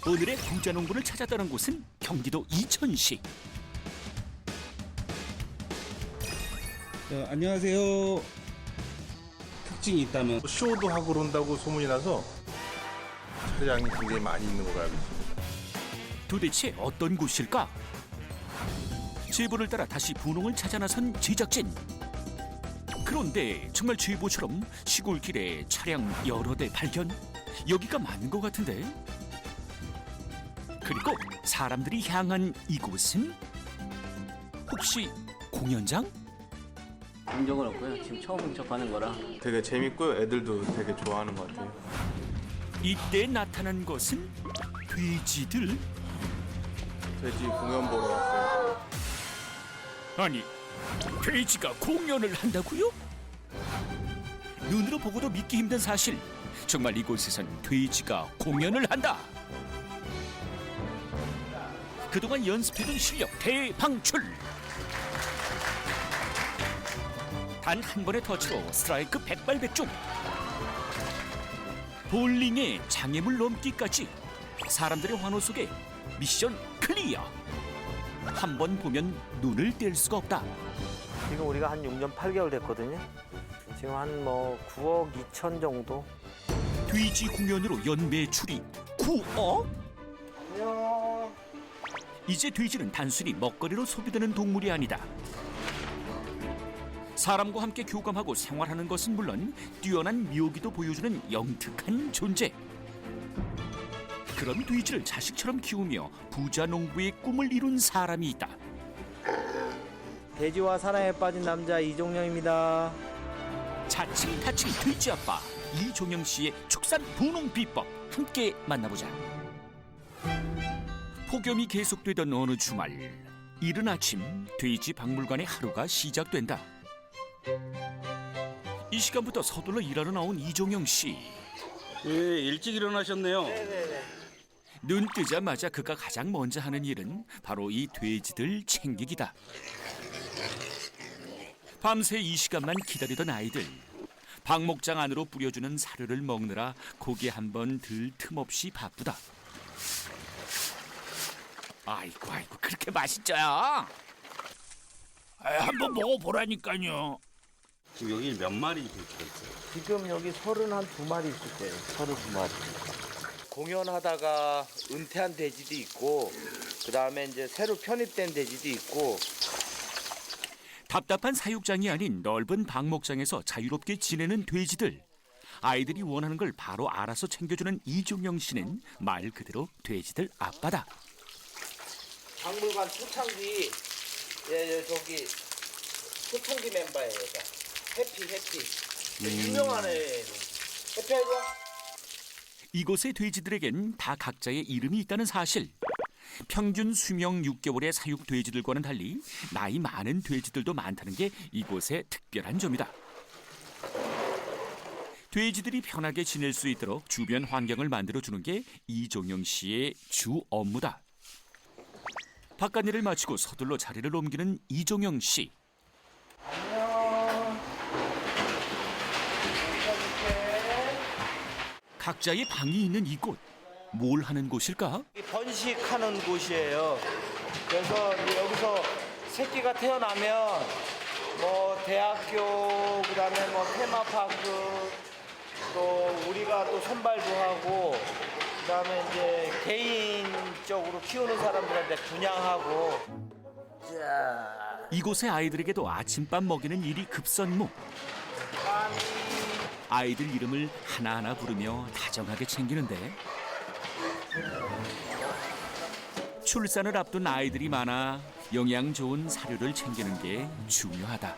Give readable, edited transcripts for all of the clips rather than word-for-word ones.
오늘의 부자 농부를 찾았다는 곳은 경기도 이천시. 안녕하세요. 특징이 있다면 쇼도 하고 그런다고 소문이 나서 차량이 굉장히 많이 있는 걸로 알고 있습니다. 도대체 어떤 곳일까? 제보를 따라 다시 분홍을 찾아 나선 제작진. 그런데 정말 제보처럼 시골길에 차량 여러 대 발견? 여기가 맞는 것 같은데? 그리고 사람들이 향한 이곳은? 혹시 공연장? 본 적은 없고요. 지금 처음 인척하는 거라. 되게 재밌고요. 애들도 되게 좋아하는 것 같아요. 이때 나타난 것은 돼지들? 돼지 공연 보러 왔어요. 아니, 돼지가 공연을 한다고요? 눈으로 보고도 믿기 힘든 사실. 정말 이곳에선 돼지가 공연을 한다. 그동안 연습해둔 실력 대방출. 단 한 번의 터치로 스트라이크 백발백중. 볼링의 장애물 넘기까지 사람들의 환호 속에 미션 클리어. 한 번 보면 눈을 뗄 수가 없다. 지금 우리가 한 6년 8개월 됐거든요. 지금 한 9억 2천 정도. 돼지 공연으로 연 매출이 9억? 안녕. 이제 돼지는 단순히 먹거리로 소비되는 동물이 아니다. 사람과 함께 교감하고 생활하는 것은 물론 뛰어난 묘기도 보여주는 영특한 존재. 그런 돼지를 자식처럼 키우며 부자 농부의 꿈을 이룬 사람이 있다. 돼지와 사랑에 빠진 남자 이종영입니다. 자칭 타칭 돼지 아빠 이종영 씨의 축산 분홍 비법 함께 만나보자. 폭염이 계속되던 어느 주말, 이른 아침 돼지 박물관의 하루가 시작된다. 이 시간부터 서둘러 일하러 나온 이종영 씨. 예, 일찍 일어나셨네요. 눈 뜨자마자 그가 가장 먼저 하는 일은 바로 이 돼지들 챙기기다. 밤새 이 시간만 기다리던 아이들. 박목장 안으로 뿌려주는 사료를 먹느라 고개 한 번 들 틈 없이 바쁘다. 아이고 그렇게 맛있죠요? 한번 먹어보라니까요. 지금 여기 몇 마리 돼지가 있어요? 지금 여기 32마리 있을 거예요. 32마리. 공연하다가 은퇴한 돼지도 있고, 그 다음에 이제 새로 편입된 돼지도 있고. 답답한 사육장이 아닌 넓은 방목장에서 자유롭게 지내는 돼지들. 아이들이 원하는 걸 바로 알아서 챙겨주는 이종영 씨는 말 그대로 돼지들 아빠다. 박물관 초창기, 저기 초창기 멤버예요. 얘가. 해피. 유명한 애예요. 해피 아이디어? 이곳의 돼지들에겐 다 각자의 이름이 있다는 사실. 평균 수명 6개월의 사육 돼지들과는 달리 나이 많은 돼지들도 많다는 게 이곳의 특별한 점이다. 돼지들이 편하게 지낼 수 있도록 주변 환경을 만들어주는 게 이종영 씨의 주 업무다. 바깥일을 마치고 서둘러 자리를 옮기는 이종영 씨. 안녕. 각자의 방이 있는 이곳. 뭘 하는 곳일까? 번식하는 곳이에요. 그래서 이제 여기서 새끼가 태어나면 대학교, 그다음에 테마파크, 또 우리가 또 선발도 하고, 그다음에 이제 개인적으로 키우는 사람들한테 분양하고. 자, 이곳의 아이들에게도 아침밥 먹이는 일이 급선무. 아이들 이름을 하나하나 부르며 다정하게 챙기는데 출산을 앞둔 아이들이 많아 영양 좋은 사료를 챙기는 게 중요하다.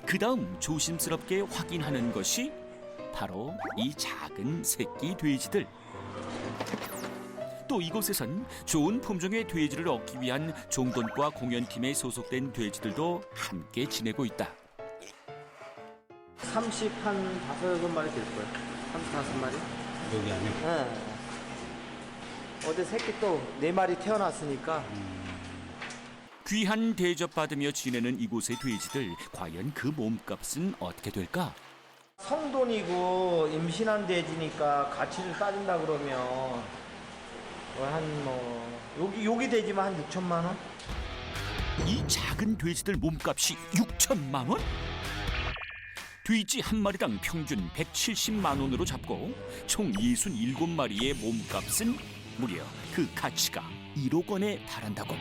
그 다음 조심스럽게 확인하는 것이 바로 이 작은 새끼 돼지들. 또 이곳에선 좋은 품종의 돼지를 얻기 위한 종돈과 공연팀에 소속된 돼지들도 함께 지내고 있다. 30한 5-6마리 될 거예요. 35마리? 여기 안에? 네. 어제 새끼 또 4마리 태어났으니까. 귀한 대접받으며 지내는 이곳의 돼지들, 과연 그 몸값은 어떻게 될까? 성돈이고 임신한 돼지니까 가치를 따진다 그러면 여기 돼지만 한 6천만 원? 이 작은 돼지들 몸값이 6천만 원? 돼지 한 마리당 평균 170만 원으로 잡고 총 67마리의 몸값은 무려 그 가치가 1억 원에 달한다고.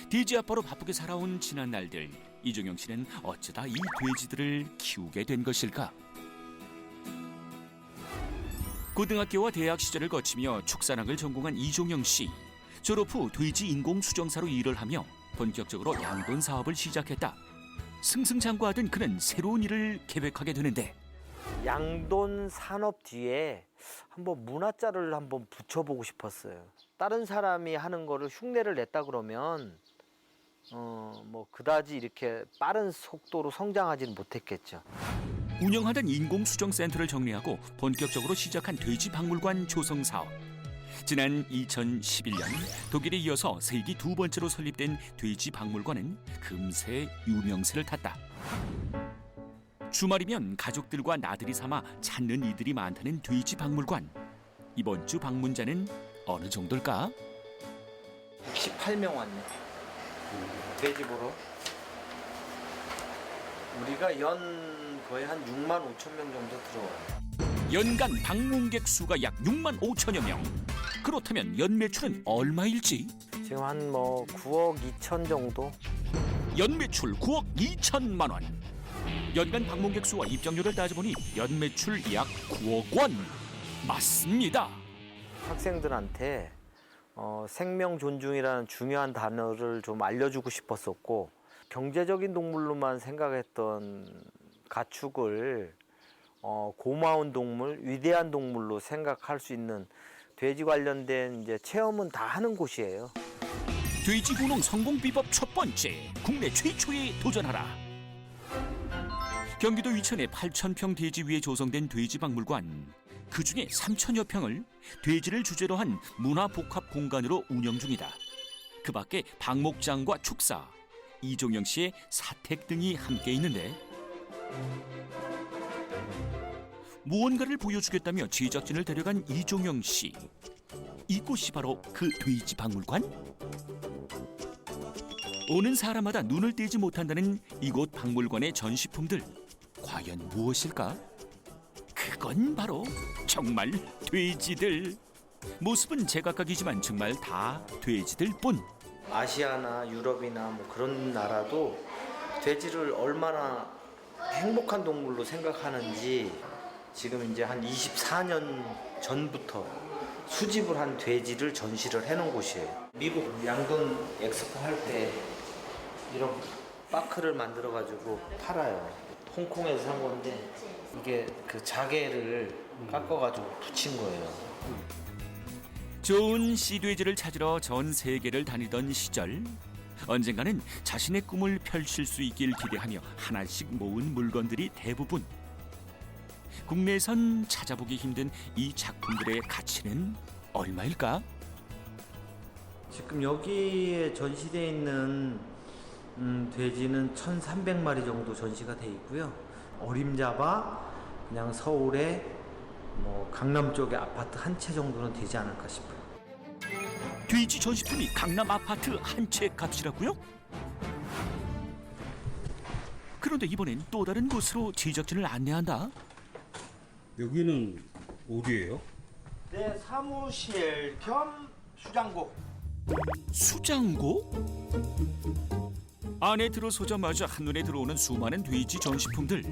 돼지 아빠로 바쁘게 살아온 지난 날들, 이종영 씨는 어쩌다 이 돼지들을 키우게 된 것일까? 고등학교와 대학 시절을 거치며 축산학을 전공한 이종영 씨. 졸업 후 돼지 인공수정사로 일을 하며 본격적으로 양돈 사업을 시작했다. 승승장구하던 그는 새로운 일을 계획하게 되는데 양돈 산업 뒤에 한번 문화자를 한번 붙여보고 싶었어요. 다른 사람이 하는 거를 흉내를 냈다 그러면 그다지 이렇게 빠른 속도로 성장하지는 못했겠죠. 운영하던 인공수정센터를 정리하고 본격적으로 시작한 돼지박물관 조성 사업. 지난 2011년 독일에 이어서 세계 두 번째로 설립된 돼지박물관은 금세 유명세를 탔다. 주말이면 가족들과 나들이 삼아 찾는 이들이 많다는 돼지박물관. 이번 주 방문자는 어느 정도일까? 18명 왔네. 돼지 보러. 우리가 연 거의 한 6만 5천 명 정도 들어와요. 연간 방문객 수가 약 6만 5천여 명. 그렇다면 연 매출은 얼마일지? 지금 한 9억 2천 정도? 연 매출 9억 2천만 원. 연간 방문객 수와 입장료를 따져보니 연 매출 약 9억 원. 맞습니다. 학생들한테 생명 존중이라는 중요한 단어를 좀 알려주고 싶었었고, 경제적인 동물로만 생각했던 가축을 고마운 동물, 위대한 동물로 생각할 수 있는 돼지 관련된 이제 체험은 다 하는 곳이에요. 돼지 분홍 성공 비법 첫 번째, 국내 최초에 도전하라. 경기도 위천의 8,000평 돼지 위에 조성된 돼지박물관. 그중에 3,000여 평을 돼지를 주제로 한 문화복합 공간으로 운영 중이다. 그 밖에 방목장과 축사, 이종영 씨의 사택 등이 함께 있는데 무언가를 보여주겠다며 제작진을 데려간 이종영 씨. 이곳이 바로 그 돼지박물관? 오는 사람마다 눈을 떼지 못한다는 이곳 박물관의 전시품들. 과연 무엇일까? 그건 바로 정말 돼지들. 모습은 제각각이지만 정말 다 돼지들뿐. 아시아나 유럽이나 그런 나라도 돼지를 얼마나 행복한 동물로 생각하는지 지금 이제 한 24년 전부터 수집을 한 돼지를 전시를 해놓은 곳이에요. 미국 양돈 엑스포 할 때 이런 파크를 만들어가지고 팔아요. 홍콩에서 산 건데 이게 그 자개를 깎아가지고 붙인 거예요. 좋은 씨돼지를 찾으러 전 세계를 다니던 시절, 언젠가는 자신의 꿈을 펼칠 수 있길 기대하며 하나씩 모은 물건들이 대부분. 국내에선 찾아보기 힘든 이 작품들의 가치는 얼마일까? 지금 여기에 전시되어 있는 돼지는 1,300마리 정도 전시가 돼 있고요. 어림잡아 그냥 서울에 강남 쪽에 아파트 한 채 정도는 되지 않을까 싶어요. 돼지 전시품이 강남 아파트 한 채 값이라고요? 그런데 이번엔 또 다른 곳으로 제작진을 안내한다. 여기는 어디예요? 네, 사무실 겸 수장고. 수장고? 안에 들어서자마자 한눈에 들어오는 수많은 돼지 전시품들.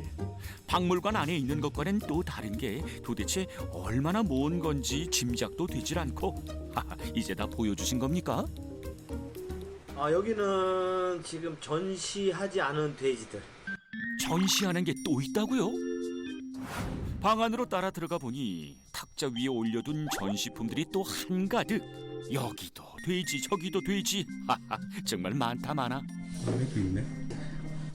박물관 안에 있는 것과는 또 다른 게 도대체 얼마나 모은 건지 짐작도 되질 않고 이제 다 보여주신 겁니까? 여기는 지금 전시하지 않은 돼지들. 전시하는 게 또 있다고요? 방 안으로 따라 들어가 보니 탁자 위에 올려둔 전시품들이 또 한가득. 여기도 돼지 저기도 돼지. 정말 많다 많아. 여기도 있네.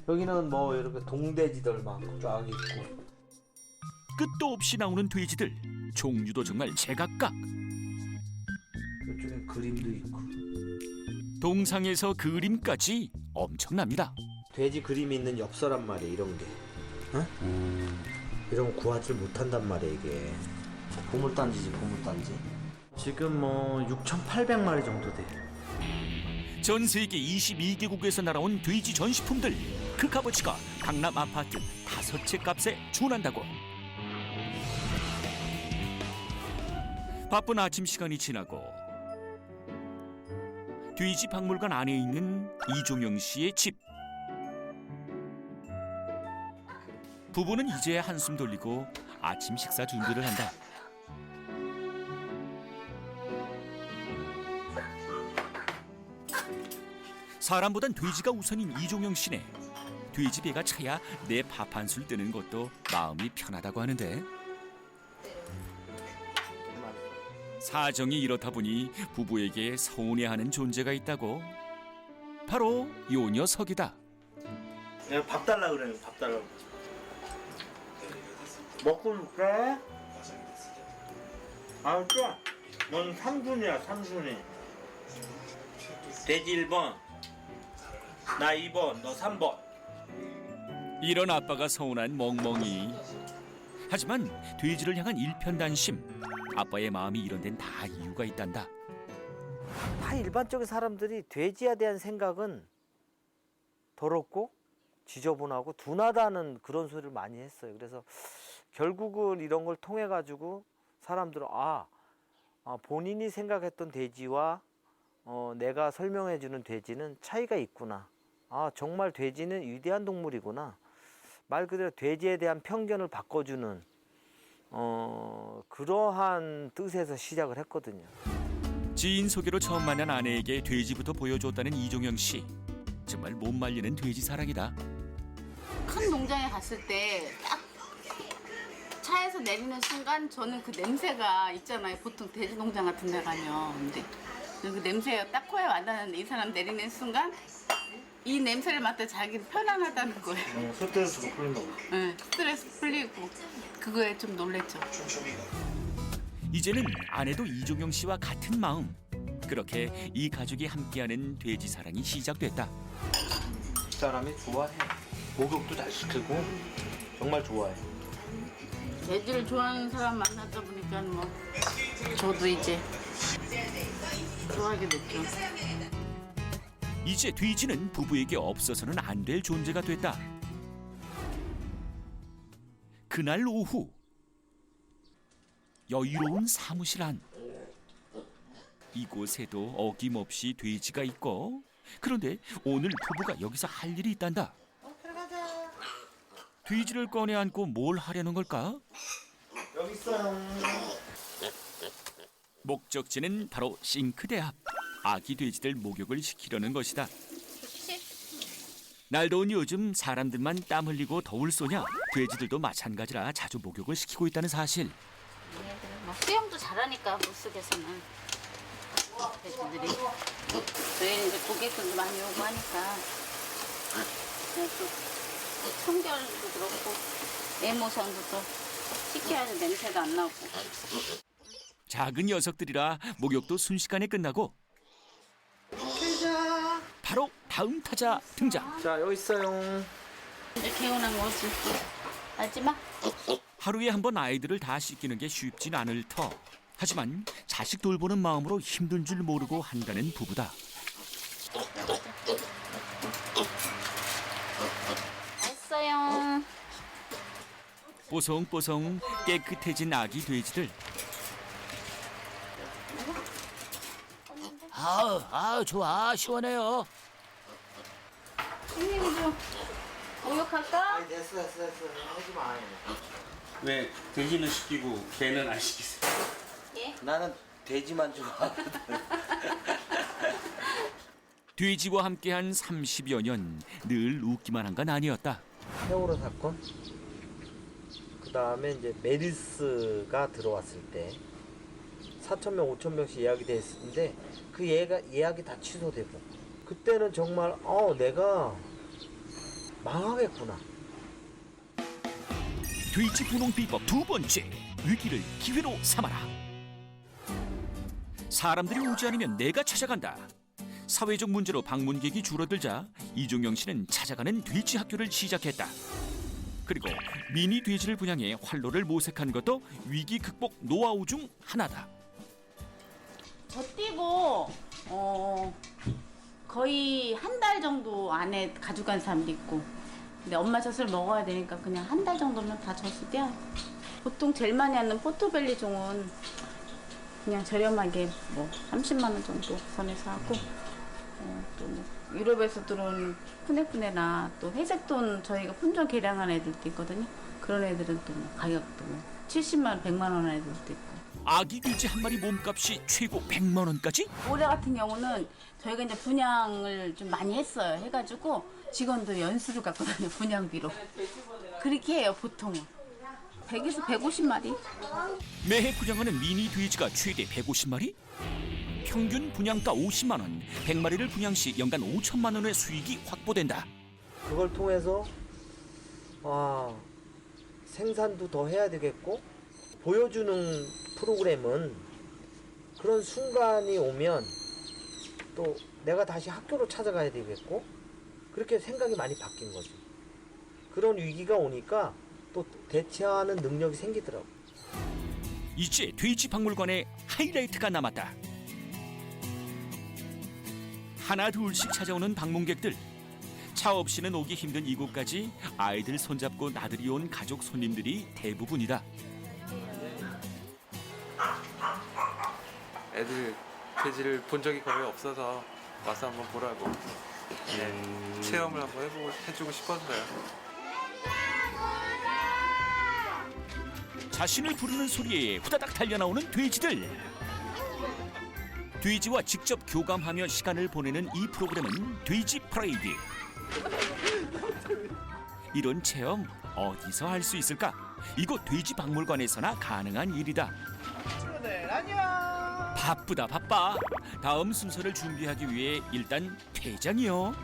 여기는 이렇게 동돼지들 많고 쫙 있고. 끝도 없이 나오는 돼지들. 종류도 정말 제각각. 이쪽에 그림도 있고. 동상에서 그림까지 엄청납니다. 돼지 그림이 있는 엽서란 말이야, 이런 게. 이런 거 구하지 못한단 말이야, 이게. 보물단지지, 보물단지. 지금 뭐 6,800마리 정도 돼. 전 세계 22개국에서 날아온 돼지 전시품들, 그 값어치가 강남 아파트 5채 값에 준한다고. 바쁜 아침 시간이 지나고 돼지 박물관 안에 있는 이종영 씨의 집. 부부는 이제 한숨 돌리고 아침 식사 준비를 한다. 사람보단 돼지가 우선인 이종영 씨네. 돼지 배가 차야 내 밥 한 술 뜨는 것도 마음이 편하다고 하는데, 사정이 이렇다 보니 부부에게 서운해하는 존재가 있다고. 바로 요 녀석이다. 내가 밥 달라 그래요, 밥 달라고. 먹고 줄게. 알았죠? 넌 3순이야, 3순이. 돼지 1번, 나 2번, 너 3번. 이런 아빠가 서운한 멍멍이. 하지만 돼지를 향한 일편단심. 아빠의 마음이 이런 데는 다 이유가 있단다. 다 일반적인 사람들이 돼지에 대한 생각은 더럽고 지저분하고 둔하다는 그런 소리를 많이 했어요. 그래서 결국은 이런 걸 통해 가지고 사람들은 본인이 생각했던 돼지와 내가 설명해 주는 돼지는 차이가 있구나. 정말 돼지는 위대한 동물이구나. 말 그대로 돼지에 대한 편견을 바꿔주는 그러한 뜻에서 시작을 했거든요. 지인 소개로 처음 만난 아내에게 돼지부터 보여줬다는 이종영 씨. 정말 못 말리는 돼지 사랑이다. 큰 농장에 갔을 때 딱 차에서 내리는 순간 저는 그 냄새가 있잖아요. 보통 돼지 농장 같은 데 가면. 근데 그 냄새가 딱 코에 와닿는데 이 사람 내리는 순간 이 냄새를 맡아 자기는 편안하다는 거예요. 스트레스가 풀린다고. 네, 스트레스 풀리고 그거에 좀 놀랬죠. 이제는 아내도 이종영 씨와 같은 마음. 그렇게 이 가족이 함께하는 돼지 사랑이 시작됐다. 그 사람이 좋아해. 목욕도 잘 시키고 정말 좋아해. 돼지를 좋아하는 사람 만나다 보니까 뭐 저도 이제 좋아하게 됐죠. 이제 돼지는 부부에게 없어서는 안 될 존재가 됐다. 그날 오후, 여유로운 사무실 안. 이곳에도 어김없이 돼지가 있고, 그런데 오늘 부부가 여기서 할 일이 있단다. 돼지를 꺼내 안고 뭘 하려는 걸까? 여기 있어요. 목적지는 바로 싱크대 앞. 아기 돼지들 목욕을 시키려는 것이다. 날 더운 요즘 사람들만 땀 흘리고 더울 쏘냐, 돼지들도 마찬가지라 자주 목욕을 시키고 있다는 사실. 뭐 수영도 잘하니까 물속에서는 돼지들이. 저희는 이제 고객들도 많이 오고 하니까 또 청결도 그렇고 애모상도 또 시켜야지 냄새도 안 나고. 작은 녀석들이라 목욕도 순식간에 끝나고 바로 다음 타자 등장. 자, 여기 있어요. 이제 개운한 거지. 알지마. 하루에 한 번 아이들을 다 씻기는 게 쉽진 않을 터. 하지만 자식 돌보는 마음으로 힘든 줄 모르고 한다는 부부다. 했어요. 뽀송뽀송 깨끗해진 아기 돼지들. 좋아, 시원해요. 선생님 좀 목욕할까? 됐어. 하지 마. 왜 돼지는 시키고 개는 안 시키세요? 예? 나는 돼지만 좋아하거든. 돼지와 함께한 30여 년, 늘 웃기만 한 건 아니었다. 세월호 사건. 그 다음에 이제 메르스가 들어왔을 때 4,000명, 5,000명씩 예약이 돼 있었는데 그 예약이 다 취소되고, 그때는 정말 내가 망하겠구나. 돼지 분홍 비법 두 번째, 위기를 기회로 삼아라. 사람들이 오지 않으면 내가 찾아간다. 사회적 문제로 방문객이 줄어들자 이종영 씨는 찾아가는 돼지 학교를 시작했다. 그리고 미니 돼지를 분양해 활로를 모색한 것도 위기 극복 노하우 중 하나다. 젖띠고 거의 한 달 정도 안에 가져간 사람도 있고, 근데 엄마 젖을 먹어야 되니까 그냥 한 달 정도면 다 젖을 떼요. 보통 제일 많이 하는 포토벨리 종은 그냥 저렴하게 뭐 30만 원 정도 선에서 하고, 또 뭐 유럽에서 들어온 푸네푸네나 또 회색돈 저희가 품종 개량한 애들도 있거든요. 그런 애들은 또 뭐 가격도 뭐 70만 원, 100만 원 하는 애들도 있고. 아기 돼지 한 마리 몸값이 최고 100만 원까지? 올해 같은 경우는 저희가 이제 분양을 좀 많이 했어요. 해가지고 직원들 연수를 갔거든요. 분양비로. 그렇게 해요, 보통은. 100에서 150마리? 매해 분양하는 미니 돼지가 최대 150마리? 평균 분양가 50만 원, 100마리를 분양 시 연간 5천만 원의 수익이 확보된다. 그걸 통해서 생산도 더 해야 되겠고, 보여주는 프로그램은 그런 순간이 오면 또 내가 다시 학교로 찾아가야 되겠고, 그렇게 생각이 많이 바뀐 거죠. 그런 위기가 오니까 또 대처하는 능력이 생기더라고요. 이제 돼지 박물관에 하이라이트가 남았다. 하나 둘씩 찾아오는 방문객들. 차 없이는 오기 힘든 이곳까지 아이들 손잡고 나들이 온 가족 손님들이 대부분이다. 애들 돼지를 본 적이 거의 없어서 와서 한번 보라고 체험을 한번 해주고 싶었어요. 자신을 부르는 소리에 후다닥 달려나오는 돼지들. 돼지와 직접 교감하며 시간을 보내는 이 프로그램은 돼지 프레이드. 이런 체험 어디서 할 수 있을까? 이곳 돼지 박물관에서나 가능한 일이다. 바쁘다 바빠. 다음 순서를 준비하기 위해 일단 퇴장이요.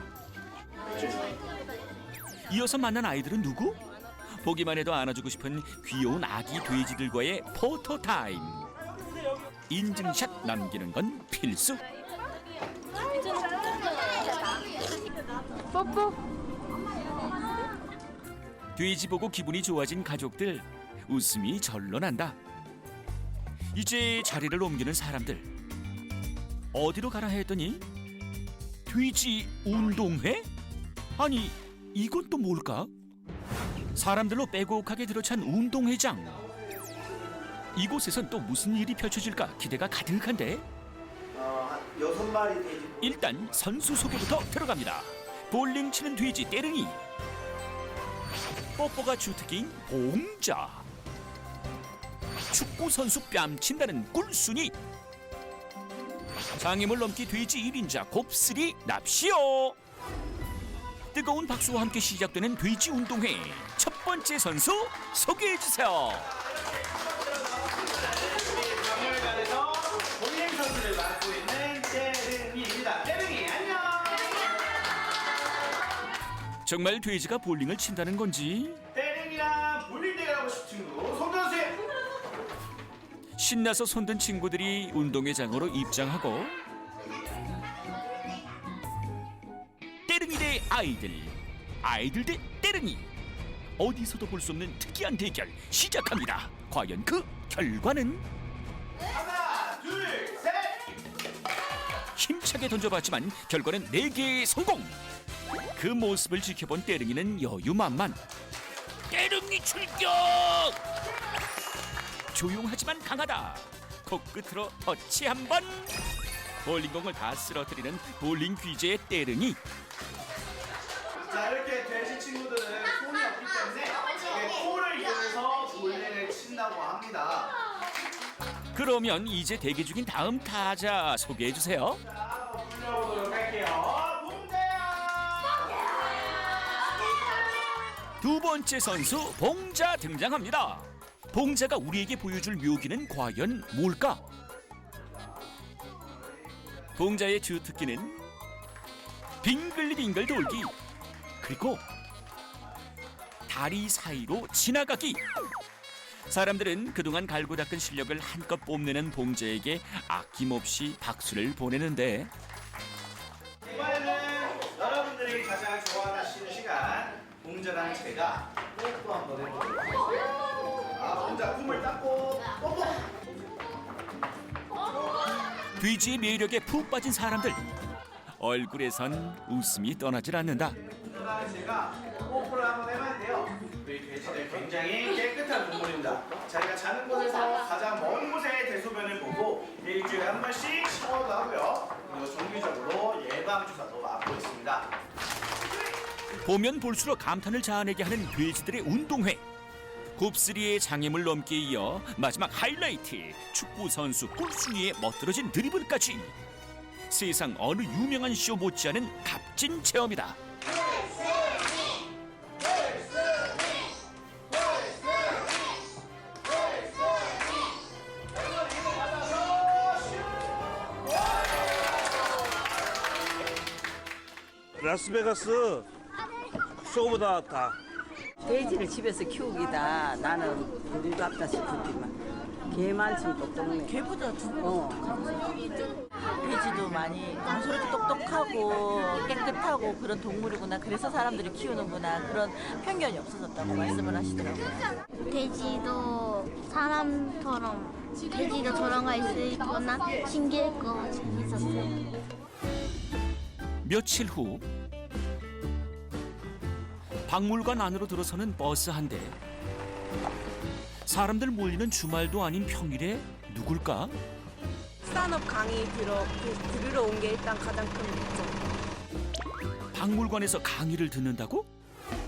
이어서 만난 아이들은 누구? 보기만 해도 안아주고 싶은 귀여운 아기 돼지들과의 포토 타임. 인증샷 남기는 건 필수. 뽀뽀. 돼지 보고 기분이 좋아진 가족들, 웃음이 절로 난다. 이제 자리를 옮기는 사람들. 어디로 가라 했더니 돼지 운동회? 아니, 이건 또 뭘까? 사람들로 빼곡하게 들어찬 운동회장. 이곳에선 또 무슨 일이 펼쳐질까 기대가 가득한데. 6마리 돼지. 일단 선수 소개부터 들어갑니다. 볼링 치는 돼지 때릉이, 뽀뽀가 주특기인 봉자, 축구 선수 뺨친다는 꿀순이, 장애물 넘기 돼지 1인자 곱슬이 납시오. 뜨거운 박수와 함께 시작되는 돼지 운동회. 첫 번째 선수 소개해주세요. 박물관에서 볼링 선수를 맡고 있는 때릉이입니다. 때릉이 안녕. 정말 돼지가 볼링을 친다는 건지 때릉이랑 볼링 대결하고 싶은 친구 손 들어주세요. 신나서 손든 친구들이 운동회장으로 입장하고, 때릉이 대 아이들, 아이들 대 때릉이. 어디서도 볼 수 없는 특이한 대결 시작합니다. 과연 그 결과는? 하나, 둘, 셋. 힘차게 던져봤지만 결과는 4개의 성공. 그 모습을 지켜본 때릉이는 여유만만. 때릉이 출격! 조용하지만 강하다. 코끝으로 터치 한 번. 볼링공을 다 쓰러뜨리는 볼링 귀재의 때릉이. 자, 이렇게 돼지 친구들은 손이 없기 때문에 이렇게 코를 이용해서 볼링을 친다고 합니다. 그러면 이제 대기 중인 다음 타자 소개해 주세요. 자, 불려보도록 할게요. 봉대야. 두 번째 선수 봉자 등장합니다. 봉자가 우리에게 보여줄 묘기는 과연 뭘까? 봉자의 주특기는 빙글빙글 돌기, 그리고 다리 사이로 지나가기. 사람들은 그동안 갈고 닦은 실력을 한껏 뽐내는 봉자에게 아낌없이 박수를 보내는데, 그러면 제가 뽀뽀 한번 해보도록 하겠습니다. 혼자 꿈을 닦고 뽀뽀. 돼지의 매력에 푹 빠진 사람들. 얼굴에선 웃음이 떠나질 않는다. 그러면 제가 뽀뽀를 한번 해봤는데요. 우리 돼지들 굉장히 깨끗한 동물입니다. 자기가 자는 곳에서 가장 먼 곳에 대소변을 보고 일주일에 한 번씩 샤워도 하고요. 그리고 정기적으로 예방 주사도 맞고 있습니다. 보면 볼수록 감탄을 자아내게 하는 돼지들의 운동회. 곱슬이의 장애물 넘기에 이어 마지막 하이라이트, 축구 선수 꿀순이의 멋들어진 드리블까지. 세상 어느 유명한 쇼 못지않은 값진 체험이다. 라스베가스 쇼보다 다. 돼지를 집에서 키우기다 나는 불갑다 싶었지만 개만 좀 똑똑해. 개보다 두 배. 돼지도 많이 소리도 똑똑하고 깨끗하고 그런 동물이구나. 그래서 사람들이 키우는구나. 그런 편견이 없어졌다고 말씀을 하시더라고요. 돼지도 사람처럼 돼지도 저런 거 있으니까 신기했고 재밌었어요. 며칠 후 박물관 안으로 들어서는 버스 한 대. 사람들 몰리는 주말도 아닌 평일에 누굴까? 산업 강의 들으러 온 게 일단 가장 큰 목적. 박물관에서 강의를 듣는다고?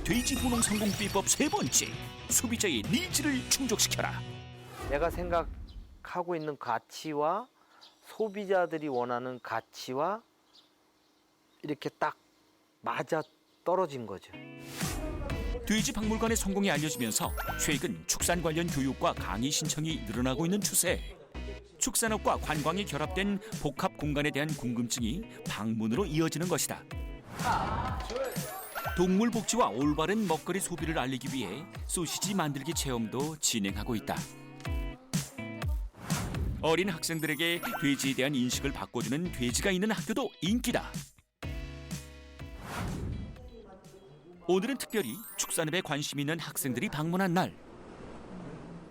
돼지 분홍 성공 비법 세 번째. 소비자의 니즈를 충족시켜라. 내가 생각하고 있는 가치와 소비자들이 원하는 가치와 이렇게 딱 맞아 떨어진 거죠. 돼지 박물관의 성공이 알려지면서 최근 축산 관련 교육과 강의 신청이 늘어나고 있는 추세. 축산업과 관광이 결합된 복합 공간에 대한 궁금증이 방문으로 이어지는 것이다. 동물 복지와 올바른 먹거리 소비를 알리기 위해 소시지 만들기 체험도 진행하고 있다. 어린 학생들에게 돼지에 대한 인식을 바꿔주는 돼지가 있는 학교도 인기다. 오늘은 특별히 축산업에 관심 있는 학생들이 방문한 날.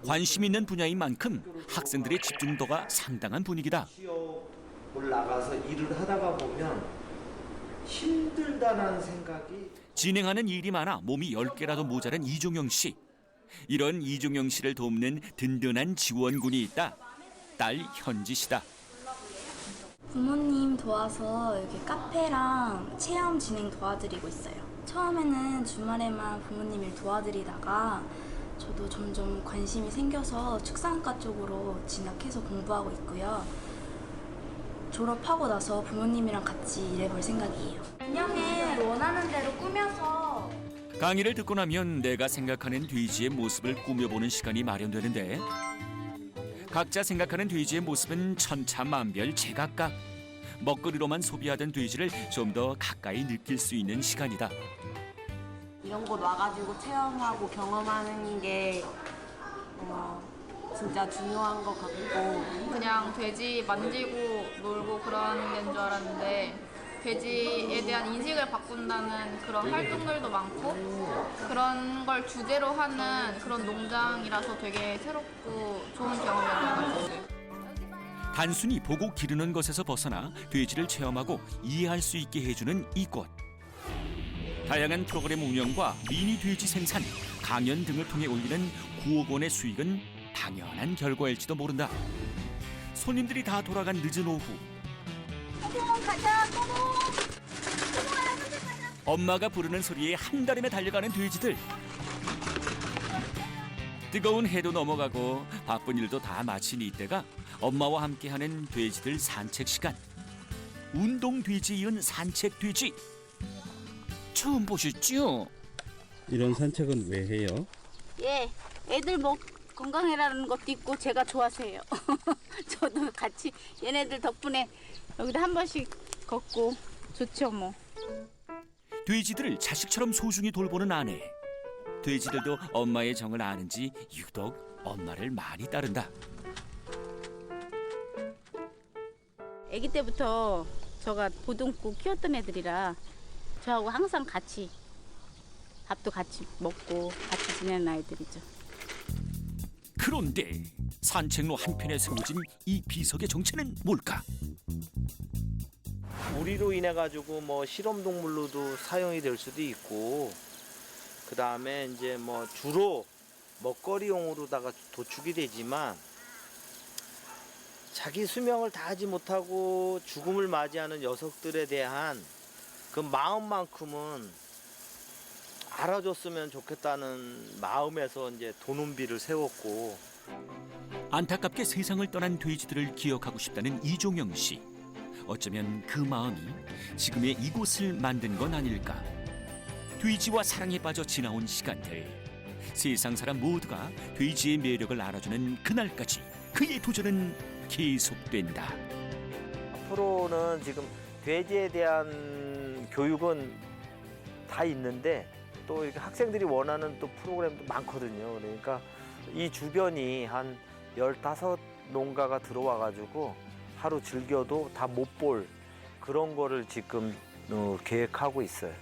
관심 있는 분야인 만큼 학생들의 집중도가 상당한 분위기다. 취업을 나가서 일을 하다가 보면 힘들다는 생각이. 진행하는 일이 많아 몸이 10개라도 모자란 이종영 씨. 이런 이종영 씨를 돕는 든든한 지원군이 있다. 딸 현지 씨다. 부모님 도와서 여기 카페랑 체험 진행 도와드리고 있어요. 처음에는 주말에만 부모님 일 도와드리다가 저도 점점 관심이 생겨서 축산과 쪽으로 진학해서 공부하고 있고요. 졸업하고 나서 부모님이랑 같이 일해볼 생각이에요. 인형을 원하는 대로 꾸며서. 강의를 듣고 나면 내가 생각하는 돼지의 모습을 꾸며보는 시간이 마련되는데 각자 생각하는 돼지의 모습은 천차만별 제각각. 먹거리로만 소비하던 돼지를 좀 더 가까이 느낄 수 있는 시간이다. 이런 곳 와가지고 체험하고 경험하는 게 진짜 중요한 것 같고. 그냥 돼지 만지고 놀고 그런 데인 줄 알았는데 돼지에 대한 인식을 바꾼다는 그런 활동들도 많고 그런 걸 주제로 하는 그런 농장이라서 되게 새롭고 좋은 경험이었던 것 같아요. 단순히 보고 기르는 것에서 벗어나 돼지를 체험하고 이해할 수 있게 해주는 이곳. 다양한 프로그램 운영과 미니 돼지 생산, 강연 등을 통해 올리는 9억 원의 수익은 당연한 결과일지도 모른다. 손님들이 다 돌아간 늦은 오후. 엄마가 부르는 소리에 한달음에 달려가는 돼지들. 뜨거운 해도 넘어가고 바쁜 일도 다 마친 이때가 엄마와 함께하는 돼지들 산책 시간. 운동 돼지 이은 산책 돼지. 처음 보셨죠? 이런 산책은 왜 해요? 예, 애들 뭐 건강해라는 것도 있고 제가 좋아서 해요. 저도 같이 얘네들 덕분에 여기도 한 번씩 걷고 좋죠 뭐. 돼지들을 자식처럼 소중히 돌보는 아내. 돼지들도 엄마의 정을 아는지 유독 엄마를 많이 따른다. 아기 때부터 저가 보듬고 키웠던 애들이라 저하고 항상 같이 밥도 같이 먹고 같이 지내는 아이들이죠. 그런데 산책로 한편에 세워진 이 비석의 정체는 뭘까? 우리로 인해 가지고 뭐 실험 동물로도 사용이 될 수도 있고, 그 다음에 이제 뭐 주로 먹거리용으로다가 도축이 되지만, 자기 수명을 다하지 못하고 죽음을 맞이하는 녀석들에 대한 그 마음만큼은 알아줬으면 좋겠다는 마음에서 이제 도눈비를 세웠고. 안타깝게 세상을 떠난 돼지들을 기억하고 싶다는 이종영 씨. 어쩌면 그 마음이 지금의 이곳을 만든 건 아닐까. 돼지와 사랑에 빠져 지나온 시간들, 세상 사람 모두가 돼지의 매력을 알아주는 그날까지 그의 도전은 계속된다. 앞으로는 지금 돼지에 대한 교육은 다 있는데, 또 이렇게 학생들이 원하는 또 프로그램도 많거든요. 그러니까 이 주변이 한 15농가가 들어와 가지고 하루 즐겨도 다 못 볼 그런 거를 지금 계획하고 있어요.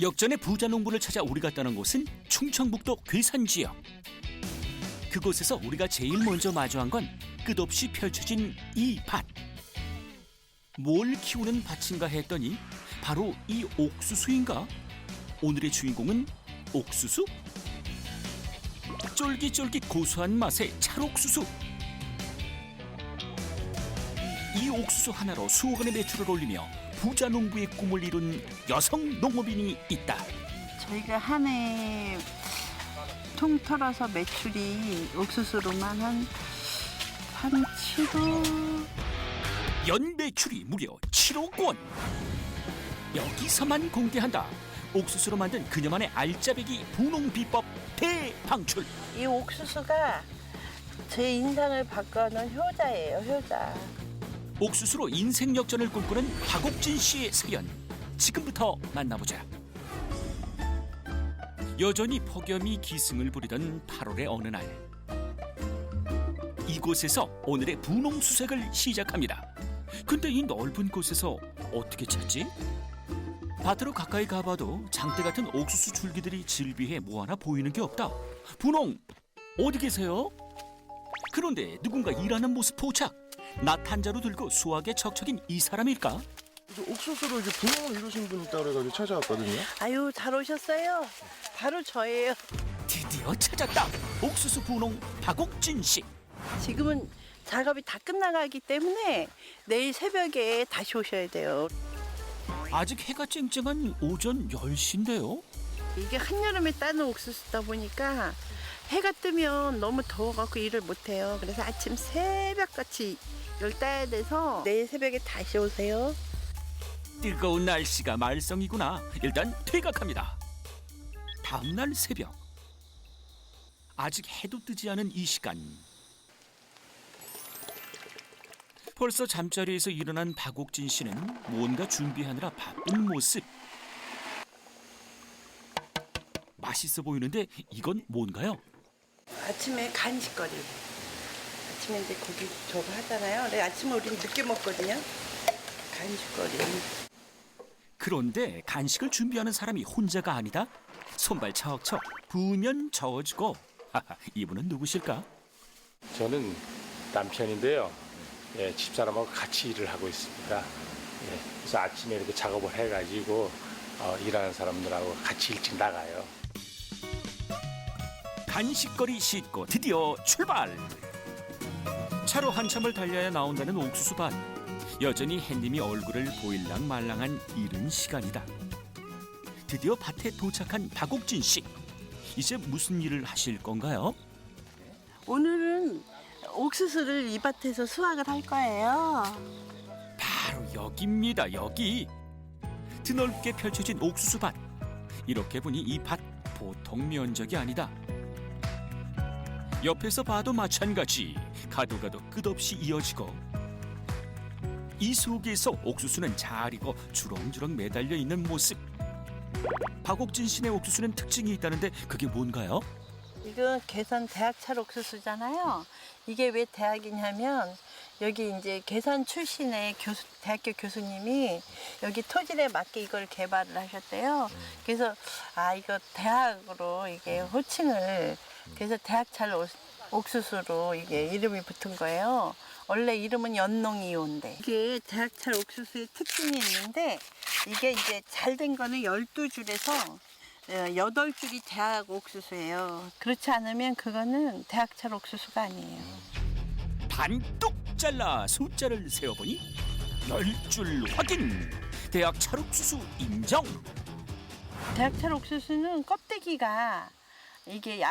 역전의 부자 농부를 찾아 우리가 떠난 곳은 충청북도 괴산 지역. 그곳에서 우리가 제일 먼저 마주한 건 끝없이 펼쳐진 이 밭. 뭘 키우는 밭인가 했더니 바로 이 옥수수인가? 오늘의 주인공은 옥수수? 쫄깃쫄깃 고소한 맛의 찰옥수수. 이 옥수수 하나로 수억 원의 매출을 올리며 부자 농부의 꿈을 이룬 여성 농업인이 있다. 저희가 한 해 통틀어서 매출이 옥수수로만 한 7억. 연 매출이 무려 7억 원. 여기서만 공개한다. 옥수수로 만든 그녀만의 알짜배기 분홍 비법 대방출. 이 옥수수가 제 인생을 바꿔놓은 효자예요, 효자. 옥수수로 인생 역전을 꿈꾸는 박옥진 씨의 사연. 지금부터 만나보자. 여전히 폭염이 기승을 부리던 8월의 어느 날, 이곳에서 오늘의 분홍 수색을 시작합니다. 근데 이 넓은 곳에서 어떻게 찾지? 밭으로 가까이 가봐도 장대 같은 옥수수 줄기들이 질비해 뭐 하나 보이는 게 없다. 분홍, 어디 계세요? 그런데 누군가 일하는 모습 포착. 낫 한 자루 들고 수확에 척척인 이 사람일까? 옥수수로 이제 분홍을 이루신 분 있다고 그래가지고 찾아왔거든요. 아유, 잘 오셨어요. 바로 저예요. 드디어 찾았다. 옥수수 분홍 박옥진 씨. 지금은 작업이 다 끝나가기 때문에 내일 새벽에 다시 오셔야 돼요. 아직 해가 쨍쨍한 오전 10시인데요. 이게 한여름에 따는 옥수수다 보니까 해가 뜨면 너무 더워갖고 일을 못해요. 그래서 아침 새벽같이 이걸 따야 돼서 내일 새벽에 다시 오세요. 뜨거운 날씨가 말썽이구나. 일단 퇴각합니다. 다음 날 새벽. 아직 해도 뜨지 않은 이 시간. 벌써 잠자리에서 일어난 박옥진 씨는 뭔가 준비하느라 바쁜 모습. 맛있어 보이는데 이건 뭔가요? 아침에 간식거리. 아침에 이제 고기 저거 하잖아요. 근데 아침에 우리는 늦게 먹거든요. 간식거리. 그런데 간식을 준비하는 사람이 혼자가 아니다. 손발 척척 부으면 저어주고. 하하, 이분은 누구실까? 저는 남편인데요. 예, 집사람하고 같이 일을 하고 있습니다. 예, 그래서 아침에 이렇게 작업을 해가지고 일하는 사람들하고 같이 일찍 나가요. 간식거리 싣고 드디어 출발. 차로 한참을 달려야 나온다는 옥수수밭. 여전히 햇님이 얼굴을 보일랑 말랑한 이른 시간이다. 드디어 밭에 도착한 박옥진 씨. 이제 무슨 일을 하실 건가요? 오늘은 옥수수를 이 밭에서 수확을 할 거예요. 바로 여기입니다. 여기. 드넓게 펼쳐진 옥수수밭. 이렇게 보니 이 밭 보통 면적이 아니다. 옆에서 봐도 마찬가지. 가도 가도 끝없이 이어지고, 이 속에서 옥수수는 잘 익어 주렁주렁 매달려 있는 모습. 박옥진 씨네 옥수수는 특징이 있다는데 그게 뭔가요? 이건 계산 대학찰 옥수수잖아요. 이게 왜 대학이냐면 여기 이제 계산 출신의 대학교 교수님이 여기 토질에 맞게 이걸 개발을 하셨대요. 그래서 이거 대학으로 이게 호칭을 그래서 대학찰 옥수수로 이게 이름이 붙은 거예요. 원래 이름은 연농이온데 이게 대학찰 옥수수의 특징이 있는데 이게 이제 잘 된 거는 12줄에서 8줄이 대학 옥수수예요. 그렇지 않으면 그거는 대학찰 옥수수가 아니에요. 반뚝 잘라 숫자를 세어보니 10줄 확인. 대학 찰옥수수 인정. 대학찰 옥수수는 껍데기가 이게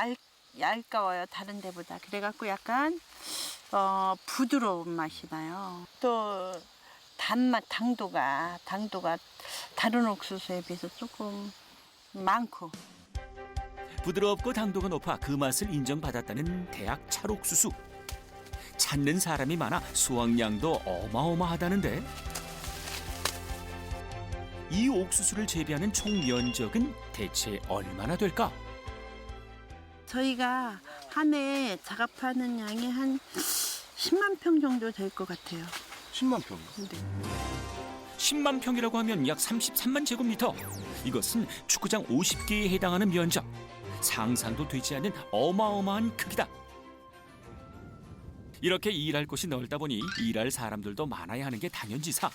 얇가워요. 다른 데보다. 그래갖고 약간 부드러운 맛이 나요. 또 단맛, 당도가 다른 옥수수에 비해서 조금 많고. 부드럽고 당도가 높아 그 맛을 인정받았다는 대학 찰옥수수. 찾는 사람이 많아 수확량도 어마어마하다는데 이 옥수수를 재배하는 총 면적은 대체 얼마나 될까? 저희가 한 해 작업하는 양이 한 10만 평 정도 될 것 같아요. 10만 평? 네. 10만 평이라고 하면 약 33만 제곱미터. 이것은 축구장 50개에 해당하는 면적. 상상도 되지 않는 어마어마한 크기다. 이렇게 일할 곳이 넓다 보니 일할 사람들도 많아야 하는 게 당연지사.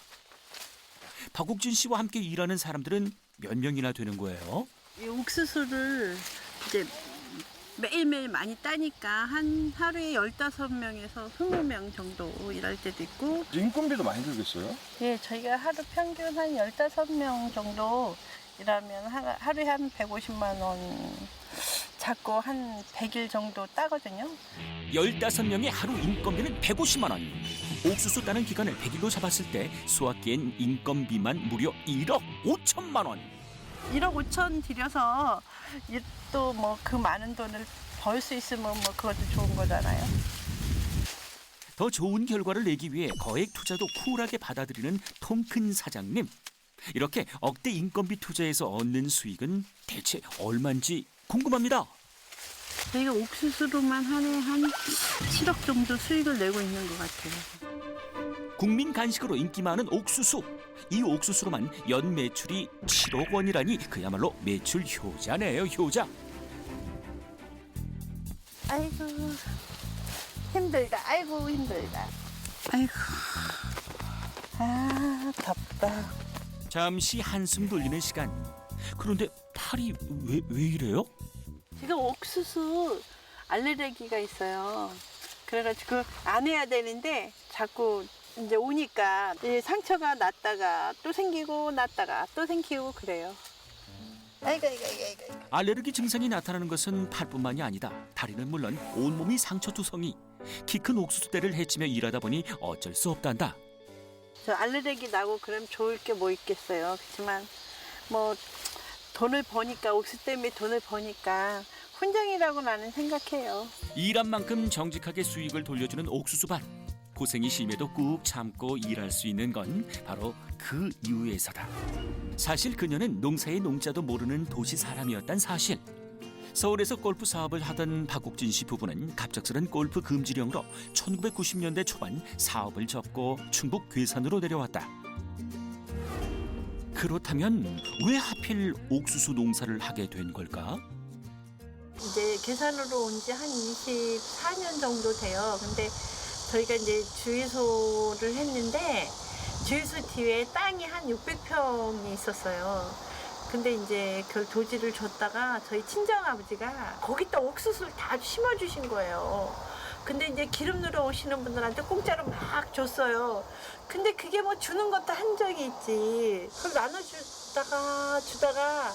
박옥진 씨와 함께 일하는 사람들은 몇 명이나 되는 거예요? 이 옥수수를 이제 매일매일 많이 따니까 한 하루에 15명에서 20명 정도 일할 때도 있고. 인건비도 많이 들겠어요? 예, 저희가 하루 평균 한 15명 정도 일하면 하루에 한 150만 원 잡고 한 100일 정도 따거든요. 15명의 하루 인건비는 150만 원. 옥수수 따는 기간을 100일로 잡았을 때 수확기엔 인건비만 무려 1억 5천만 원. 1억 5천 들여서 또 뭐 그 많은 돈을 벌 수 있으면 뭐 그것도 좋은 거잖아요. 더 좋은 결과를 내기 위해 거액 투자도 쿨하게 받아들이는 통 큰 사장님. 이렇게 억대 인건비 투자에서 얻는 수익은 대체 얼마인지 궁금합니다. 저희가 옥수수로만 한 해 한 7억 정도 수익을 내고 있는 것 같아요. 국민 간식으로 인기 많은 옥수수. 이 옥수수로만 연 매출이 7억 원이라니 그야말로 매출 효자네요, 효자. 아이고 힘들다. 아이고 힘들다. 아이고 덥다. 잠시 한숨 돌리는 시간. 그런데 팔이 왜 이래요? 지금 옥수수 알레르기가 있어요. 그래가지고 안 해야 되는데 자꾸 이제 오니까 이 상처가 났다가 또 생기고 났다가 또 생기고 그래요. 아이고. 알레르기 증상이 나타나는 것은 팔뿐만이 아니다. 다리는 물론 온몸이 상처투성이. 키 큰 옥수수대를 헤치며 일하다 보니 어쩔 수 없단다. 저 알레르기 나고 그럼 좋을 게 뭐 있겠어요. 그렇지만 뭐 돈을 버니까 옥수수 때문에 돈을 버니까 훈장이라고 나는 생각해요. 일한 만큼 정직하게 수익을 돌려주는 옥수수밭. 고생이 심해도 꾹 참고 일할 수 있는 건 바로 그 이유에서다. 사실 그녀는 농사의 농자도 모르는 도시 사람이었단 사실. 서울에서 골프 사업을 하던 박옥진 씨 부부는 갑작스런 골프 금지령으로 1990년대 초반 사업을 접고 충북 괴산으로 내려왔다. 그렇다면 왜 하필 옥수수 농사를 하게 된 걸까? 이제 괴산으로 온 지 한 24년 정도 돼요. 근데 저희가 이제 주유소를 했는데 주유소 뒤에 땅이 한 600평이 있었어요. 근데 이제 그 도지를 줬다가 저희 친정아버지가 거기다 옥수수를 다 심어주신 거예요. 근데 이제 기름 넣으러 오시는 분들한테 공짜로 막 줬어요. 근데 그게 뭐 주는 것도 한 적이 있지. 그걸 주다가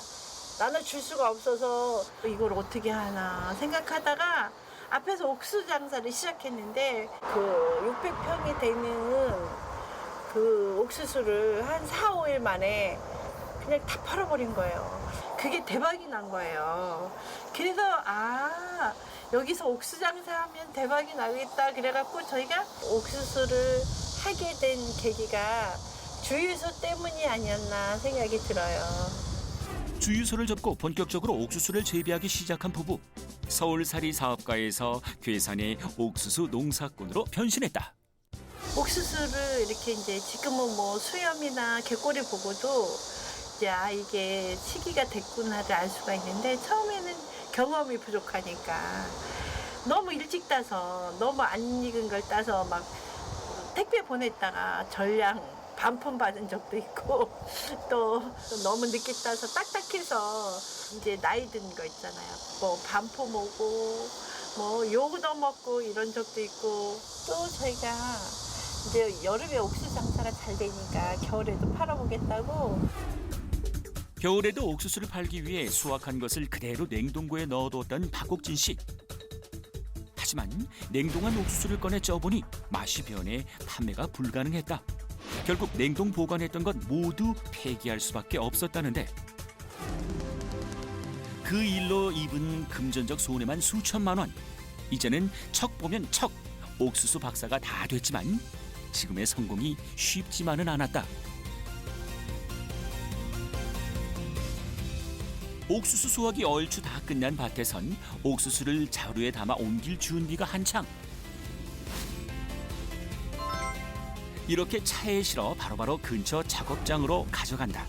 나눠줄 수가 없어서 이걸 어떻게 하나 생각하다가 앞에서 옥수수 장사를 시작했는데 그 600평이 되는 그 옥수수를 한 4, 5일 만에 그냥 다 팔아버린 거예요. 그게 대박이 난 거예요. 그래서 여기서 옥수수 장사하면 대박이 나겠다 그래갖고 저희가 옥수수를 하게 된 계기가 주유소 때문이 아니었나 생각이 들어요. 주유소를 접고 본격적으로 옥수수를 재배하기 시작한 부부. 서울살이 사업가에서 괴산의 옥수수 농사꾼으로 변신했다. 옥수수를 이렇게 이제 지금은 뭐 수염이나 갯골이 보고도 이제 이게 시기가 됐구나를 알 수가 있는데 처음에는 경험이 부족하니까 너무 일찍 따서 너무 안 익은 걸 따서 막 택배 보냈다가 전량 반품 받은 적도 있고 또 너무 늦게 따서 딱딱해서 이제 나이 든 거 있잖아요. 뭐 반품 오고 뭐 욕도 먹고 이런 적도 있고 또 저희가 이제 여름에 옥수수 장사가 잘 되니까 겨울에도 팔아보겠다고. 겨울에도 옥수수를 팔기 위해 수확한 것을 그대로 냉동고에 넣어뒀던 박옥진 씨. 하지만 냉동한 옥수수를 꺼내 쪄보니 맛이 변해 판매가 불가능했다. 결국 냉동 보관했던 것 모두 폐기할 수밖에 없었다는데 그 일로 입은 금전적 손해만 수천만 원. 이제는 척 보면 척 옥수수 박사가 다 됐지만 지금의 성공이 쉽지만은 않았다. 옥수수 수확이 얼추 다 끝난 밭에선 옥수수를 자루에 담아 옮길 준비가 한창. 이렇게 차에 실어 바로바로 근처 작업장으로 가져간다.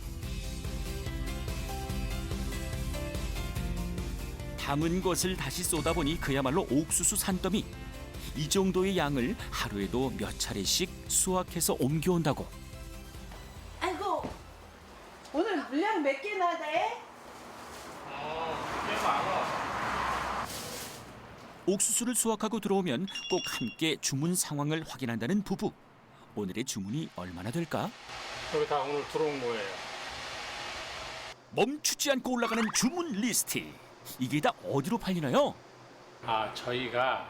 담은 것을 다시 쏟아보니 그야말로 옥수수 산더미. 이 정도의 양을 하루에도 몇 차례씩 수확해서 옮겨온다고. 아이고 오늘 물량 몇 개나 돼? 옥수수를 수확하고 들어오면 꼭 함께 주문 상황을 확인한다는 부부. 오늘의 주문이 얼마나 될까? 여기 다 오늘 들어온 거예요. 멈추지 않고 올라가는 주문 리스트. 이게 다 어디로 팔리나요? 저희가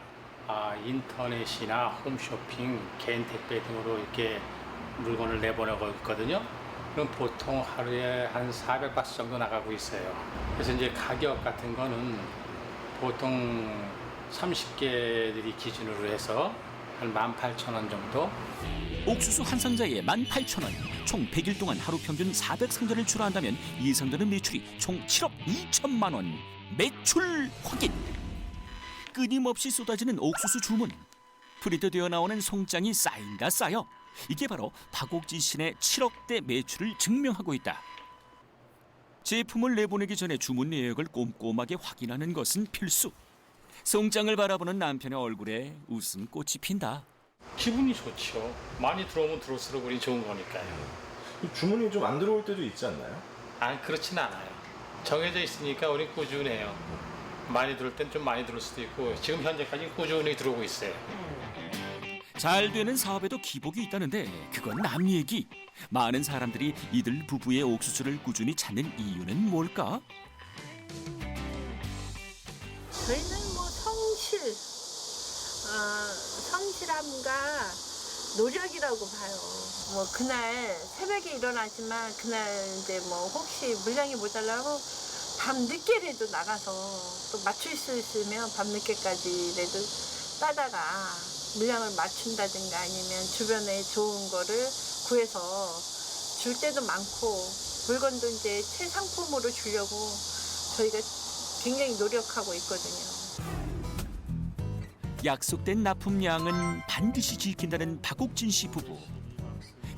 인터넷이나 홈쇼핑, 개인 택배 등으로 이렇게 물건을 내보내고 있거든요. 그럼 보통 하루에 한 400박스 정도 나가고 있어요. 그래서 이제 가격 같은 거는 보통 30개들이 기준으로 해서 한 18,000원 정도. 옥수수 한 상자에 18,000원. 총 100일 동안 하루 평균 400상자를 출하한다면 예상되는 매출이 총 7억 2천만 원. 매출 확인. 끊임없이 쏟아지는 옥수수 주문. 프린트되어 나오는 송장이 쌓인다 쌓여. 이게 바로 박옥진 씨의 7억대 매출을 증명하고 있다. 제품을 내보내기 전에 주문 내역을 꼼꼼하게 확인하는 것은 필수. 송장을 바라보는 남편의 얼굴에 웃음꽃이 핀다. 기분이 좋죠. 많이 들어오면 들어올수록 우리 좋은 거니까요. 주문이 좀 안 들어올 때도 있지 않나요? 그렇진 않아요. 정해져 있으니까 우리 꾸준해요. 많이 들어올 땐 좀 많이 들어올 수도 있고 지금 현재까지 꾸준히 들어오고 있어요. 잘 되는 사업에도 기복이 있다는데 그건 남 얘기. 많은 사람들이 이들 부부의 옥수수를 꾸준히 찾는 이유는 뭘까? 저희는 뭐 성실함과 노력이라고 봐요. 뭐 그날 새벽에 일어나지만 그날 이제 뭐 혹시 물량이 모자라고 밤 늦게라도 나가서 또 맞출 수 있으면 밤 늦게까지라도 따다가 물량을 맞춘다든가 아니면 주변에 좋은 거를 구해서 줄 때도 많고 물건도 이제 최상품으로 주려고 저희가 굉장히 노력하고 있거든요. 약속된 납품량은 반드시 지킨다는 박옥진 씨 부부.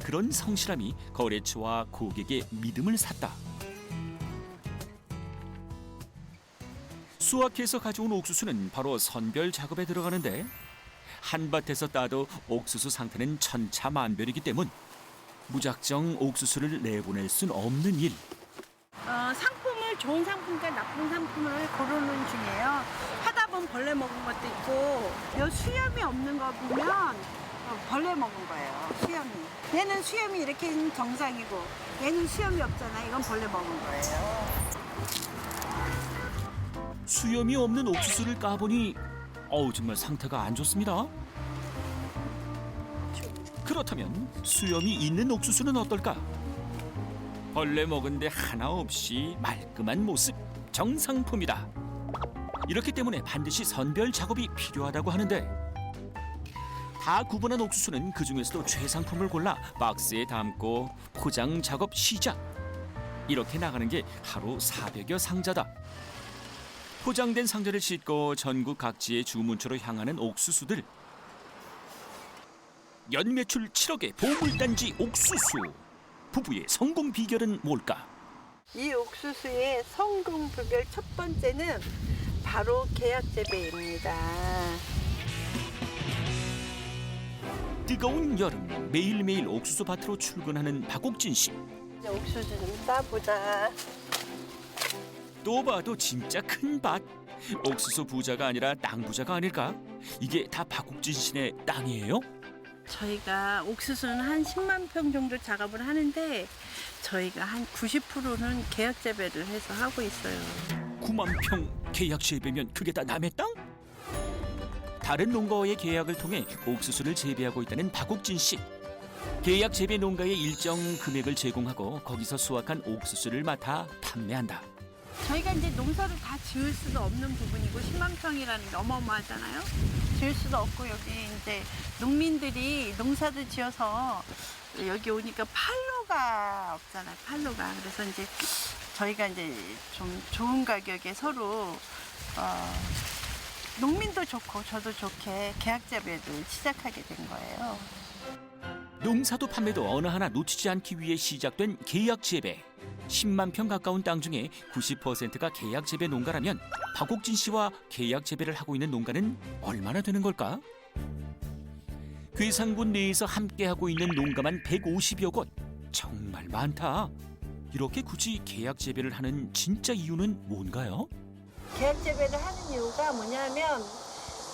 그런 성실함이 거래처와 고객의 믿음을 샀다. 수확해서 가져온 옥수수는 바로 선별 작업에 들어가는데 한 밭에서 따도 옥수수 상태는 천차만별이기 때문 무작정 옥수수를 내보낼 순 없는 일. 상품을 좋은 상품과 나쁜 상품을 고르는 중이에요. 하다 보면 벌레 먹은 것도 있고 요 수염이 없는 거 보면 벌레 먹은 거예요. 수염이. 얘는 수염이 이렇게 정상이고 얘는 수염이 없잖아. 이건 벌레 먹은 거예요. 수염이 없는 옥수수를 까보니 정말 상태가 안 좋습니다. 그렇다면 수염이 있는 옥수수는 어떨까? 벌레 먹은 데 하나 없이 말끔한 모습, 정상품이다. 이렇기 때문에 반드시 선별 작업이 필요하다고 하는데 다 구분한 옥수수는 그중에서도 최상품을 골라 박스에 담고 포장 작업 시작. 이렇게 나가는 게 하루 400여 상자다. 포장된 상자를 싣고 전국 각지의 주문처로 향하는 옥수수들. 연매출 7억의 보물단지 옥수수. 부부의 성공 비결은 뭘까? 이 옥수수의 성공 비결 첫 번째는 바로 계약 재배입니다. 뜨거운 여름 매일매일 옥수수 밭으로 출근하는 박옥진 씨. 이제 옥수수 좀 따보자. 또 봐도 진짜 큰 밭. 옥수수 부자가 아니라 땅 부자가 아닐까? 이게 다 박옥진 씨네 땅이에요? 저희가 옥수수는 한 10만 평 정도 작업을 하는데 저희가 한 90%는 계약 재배를 해서 하고 있어요. 9만 평 계약 재배면 그게 다 남의 땅? 다른 농가와의 계약을 통해 옥수수를 재배하고 있다는 박옥진 씨. 계약 재배 농가에 일정 금액을 제공하고 거기서 수확한 옥수수를 맡아 판매한다. 저희가 이제 농사를 다 지을 수도 없는 부분이고 10만 평이라는 게 어마어마하잖아요. 지을 수도 없고 여기 이제 농민들이 농사를 지어서 여기 오니까 판로가 없잖아요. 판로가. 그래서 이제 저희가 이제 좀 좋은 가격에 서로 농민도 좋고 저도 좋게 계약 재배를 시작하게 된 거예요. 농사도 판매도 어느 하나 놓치지 않기 위해 시작된 계약 재배. 10만 평 가까운 땅 중에 90%가 계약 재배 농가라면 박옥진 씨와 계약 재배를 하고 있는 농가는 얼마나 되는 걸까? 괴산군 내에서 함께하고 있는 농가만 150여 곳. 정말 많다. 이렇게 굳이 계약 재배를 하는 진짜 이유는 뭔가요? 계약 재배를 하는 이유가 뭐냐면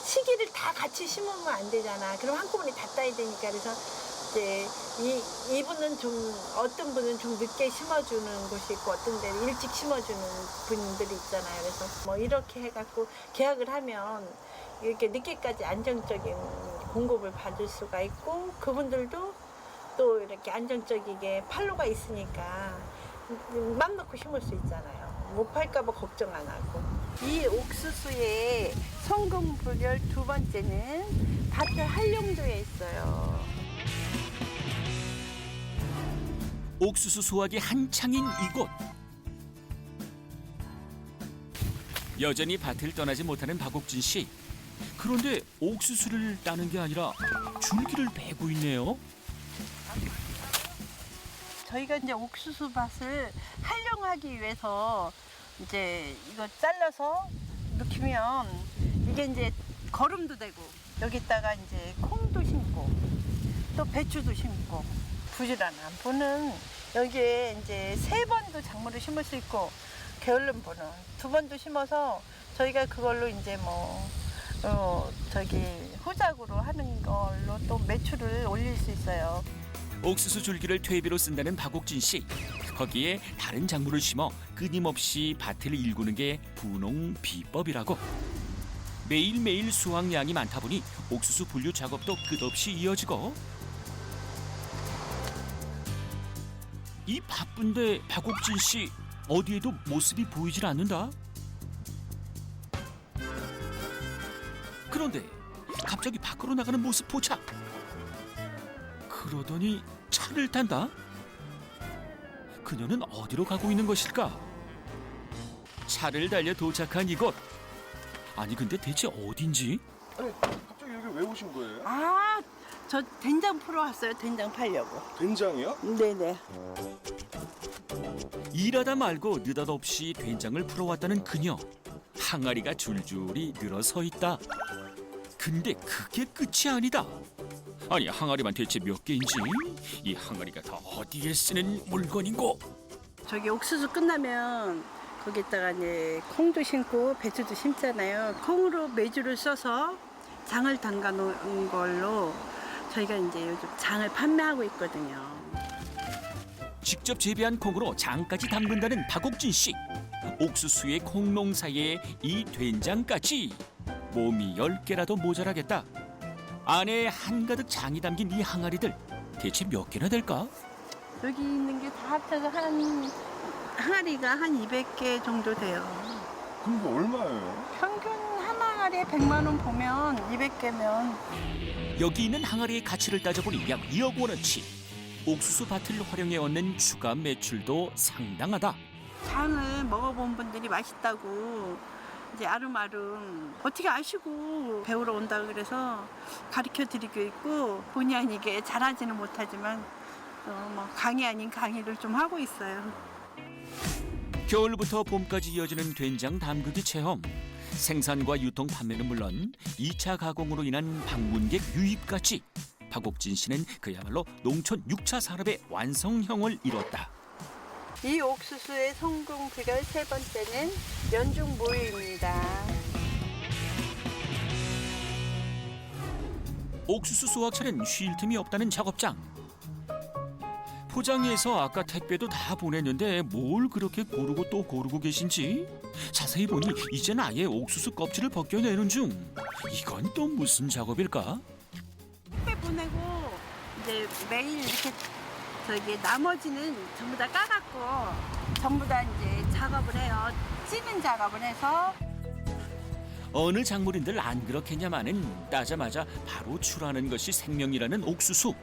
시기를 다 같이 심으면 안 되잖아. 그럼 한꺼번에 다 따야 되니까. 그래서 이제 이분은 좀 어떤 분은 좀 늦게 심어주는 곳이 있고 어떤 데는 일찍 심어주는 분들이 있잖아요. 그래서 뭐 이렇게 해갖고 계약을 하면 이렇게 늦게까지 안정적인 공급을 받을 수가 있고 그분들도 또 이렇게 안정적이게 판로가 있으니까 맘 놓고 심을 수 있잖아요. 못 팔까봐 걱정 안 하고. 이 옥수수의 성공 비결 두 번째는 밭의 활용도에 있어요. 옥수수 수확이 한창인 이곳. 여전히 밭을 떠나지 못하는 박옥진 씨. 그런데 옥수수를 따는 게 아니라 줄기를 베고 있네요. 저희가 이제 옥수수 밭을 활용하기 위해서 이제 이거 잘라서 넣기면 이게 이제 거름도 되고 여기다가 이제 콩도 심고 또 배추도 심고 부지런한 분은 여기에 이제 3번도 작물을 심을 수 있고 게을른 분은 2번도 심어서 저희가 그걸로 이제 후작으로 하는 걸로 또 매출을 올릴 수 있어요. 옥수수 줄기를 퇴비로 쓴다는 박옥진 씨. 거기에 다른 작물을 심어 끊임없이 밭을 일구는 게 분홍 비법이라고. 매일매일 수확량이 많다 보니 옥수수 분류 작업도 끝없이 이어지고. 이 바쁜데 박옥진 씨 어디에도 모습이 보이질 않는다. 그런데 갑자기 밖으로 나가는 모습 포착. 그러더니 차를 탄다. 그녀는 어디로 가고 있는 것일까? 차를 달려 도착한 이곳. 아니 근데 대체 어딘지? 아니 갑자기 여기 왜 오신 거예요? 아, 저 된장 풀어 왔어요. 된장 팔려고. 된장이요? 네네. 일하다 말고 느닷없이 된장을 풀어왔다는 그녀. 항아리가 줄줄이 늘어서 있다. 근데 그게 끝이 아니다. 아니 항아리만 대체 몇 개인지, 이 항아리가 다 어디에 쓰는 물건인고? 저기 옥수수 끝나면 거기다가 이제 콩도 심고 배추도 심잖아요. 콩으로 메주를 써서 장을 담가 놓은 걸로 저희가 이제 요즘 장을 판매하고 있거든요. 직접 재배한 콩으로 장까지 담근다는 박옥진 씨. 옥수수의 콩농사에 이 된장까지. 몸이 10개라도 모자라겠다. 안에 한가득 장이 담긴 이 항아리들 대체 몇 개나 될까? 여기 있는 게 다 합쳐서 항아리가 한 200개 정도 돼요. 그럼 이거 얼마예요? 평균 한 항아리에 100만 원 보면 200개면 여기 있는 항아리의 가치를 따져보니 약 2억 원어치. 옥수수 밭을 활용해 얻는 추가 매출도 상당하다. 장을 먹어본 분들이 맛있다고 이제 아름아름 어떻게 아시고 배우러 온다고 그래서 가르쳐 드리고 있고 본의 아니게 잘하지는 못하지만 뭐 강의 아닌 강의를 좀 하고 있어요. 겨울부터 봄까지 이어지는 된장 담그기 체험. 생산과 유통 판매는 물론 2차 가공으로 인한 방문객 유입까지 박옥진 씨는 그야말로 농촌 6차 산업의 완성형을 이뤘다. 이 옥수수의 성공 비결 세 번째는 연중 모유입니다. 옥수수 수확철엔 쉴 틈이 없다는 작업장. 포장해서 아까 택배도 다 보냈는데 뭘 그렇게 고르고 또 고르고 계신지 자세히 보니 이젠 아예 옥수수 껍질을 벗겨내는 중. 이건 또 무슨 작업일까? 택배 보내고 이제 매일 이렇게 나머지는 전부 다 까갖고 전부 다 이제 작업을 해요. 찌는 작업을 해서. 어느 작물인들 안 그렇겠냐마는 따자마자 바로 출하는 것이 생명이라는 옥수수.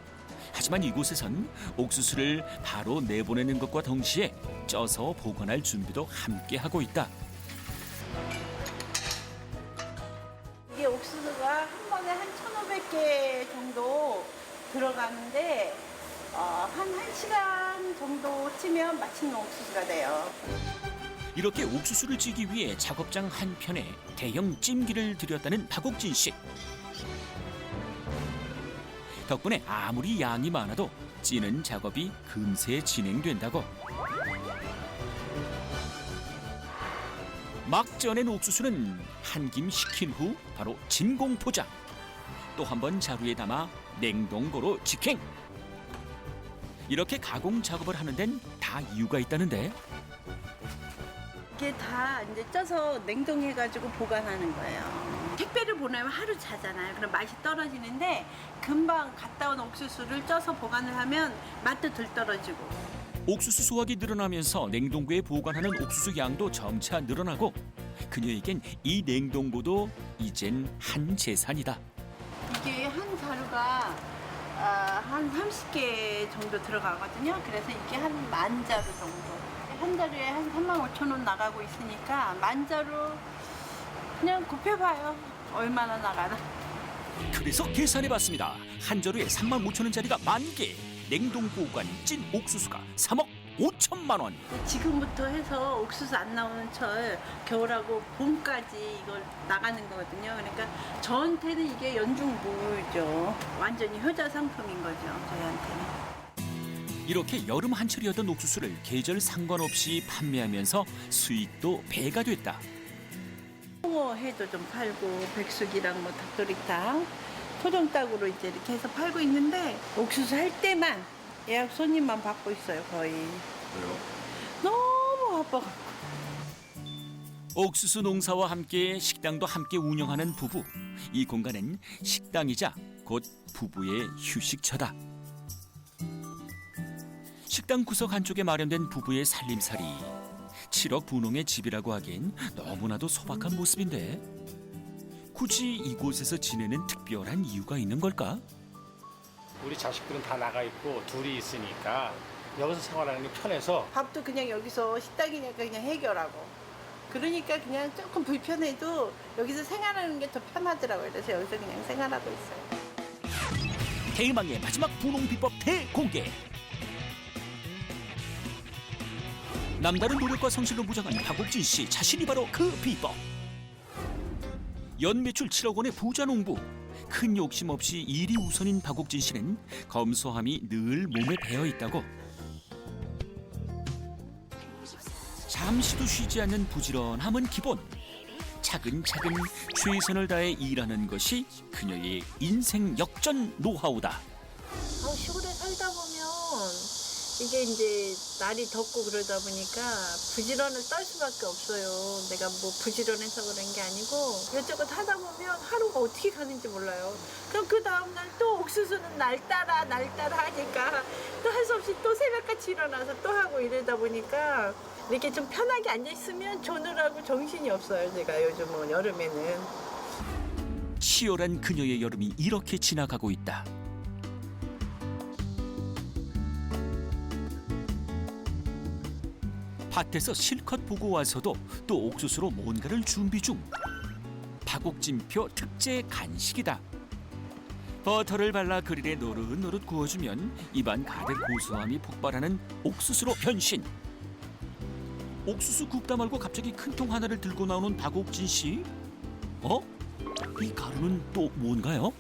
하지만 이곳에선 옥수수를 바로 내보내는 것과 동시에 쪄서 보관할 준비도 함께 하고 있다. 이게 옥수수가 한 번에 한 1,500개 정도 들어가는데 한 1시간 정도 찌면 맛있는 옥수수가 돼요. 이렇게 옥수수를 찌기 위해 작업장 한편에 대형 찜기를 들였다는 박옥진 씨. 덕분에 아무리 양이 많아도 찌는 작업이 금세 진행된다고. 막 쪄낸 옥수수는 한 김 식힌 후 바로 진공 포장. 또 한 번 자루에 담아 냉동고로 직행. 이렇게 가공 작업을 하는 데는 다 이유가 있다는데. 이게 다 이제 쪄서 냉동해가지고 보관하는 거예요. 택배를 보내면 하루 자잖아요. 그럼 맛이 떨어지는데 금방 갔다 온 옥수수를 쪄서 보관을 하면 맛도 덜 떨어지고. 옥수수 수확이 늘어나면서 냉동고에 보관하는 옥수수 양도 점차 늘어나고 그녀에겐 이 냉동고도 이젠 한 재산이다. 이게 한 자루가 한 30개 정도 들어가거든요. 그래서 이게 한 10,000자루 정도. 한 자루에 한 35,000원 나가고 있으니까 10,000자루 그냥 곱해봐요. 얼마나 나가나. 그래서 계산해봤습니다. 한 자루에 35,000원짜리가 10,000개, 냉동 보관 찐 옥수수가 3억 5천만 원. 지금부터 해서 옥수수 안 나오는 철 겨울하고 봄까지 이걸 나가는 거거든요. 그러니까 저한테는 이게 연중무휴죠. 완전히 효자 상품인 거죠, 저희한테는. 이렇게 여름 한철이었던 옥수수를 계절 상관없이 판매하면서 수익도 배가 됐다. 홍어회도 좀 팔고 백숙이랑 뭐 닭도리탕, 토종닭으로 이제 이렇게 해서 팔고 있는데 옥수수 할 때만 예약 손님만 받고 있어요, 거의. 왜요? 너무 바빠갖고. 옥수수 농사와 함께 식당도 함께 운영하는 부부. 이 공간은 식당이자 곧 부부의 휴식처다. 식당 구석 한쪽에 마련된 부부의 살림살이. 7억 분홍의 집이라고 하기엔 너무나도 소박한 모습인데 굳이 이곳에서 지내는 특별한 이유가 있는 걸까? 우리 자식들은 다 나가 있고 둘이 있으니까 여기서 생활하는 게 편해서 밥도 그냥 여기서 식당이니까 그냥 해결하고. 그러니까 그냥 조금 불편해도 여기서 생활하는 게 더 편하더라고요. 그래서 여기서 그냥 생활하고 있어요. 대망의 마지막 분홍 비법 대공개. 남다른 노력과 성실로 무장한 박옥진 씨 자신이 바로 그 비법. 연 매출 7억 원의 부자 농부. 큰 욕심 없이 일이 우선인 박옥진 씨는 검소함이 늘 몸에 배어 있다고. 잠시도 쉬지 않는 부지런함은 기본. 차근차근 최선을 다해 일하는 것이 그녀의 인생 역전 노하우다. 시골에 살다 보면 이게 이제 날이 덥고 그러다 보니까 부지런을 떨 수밖에 없어요. 내가 뭐 부지런해서 그런 게 아니고 이것저것 하다 보면 하루가 어떻게 가는지 몰라요. 그럼 그 다음날 또 옥수수는 날 따라 하니까 또 할 수 없이 또 새벽같이 일어나서 또 하고 이러다 보니까 이렇게 좀 편하게 앉아있으면 조느라고 정신이 없어요. 제가 요즘은 여름에는. 치열한 그녀의 여름이 이렇게 지나가고 있다. 밭에서 실컷 보고 와서도 또 옥수수로 뭔가를 준비 중. 박옥진표 특제 간식이다. 버터를 발라 그릴에 노릇노릇 구워주면 입안 가득 고소함이 폭발하는 옥수수로 변신. 옥수수 굽다 말고 갑자기 큰 통 하나를 들고 나오는 박옥진 씨. 이 가루는 또 뭔가요?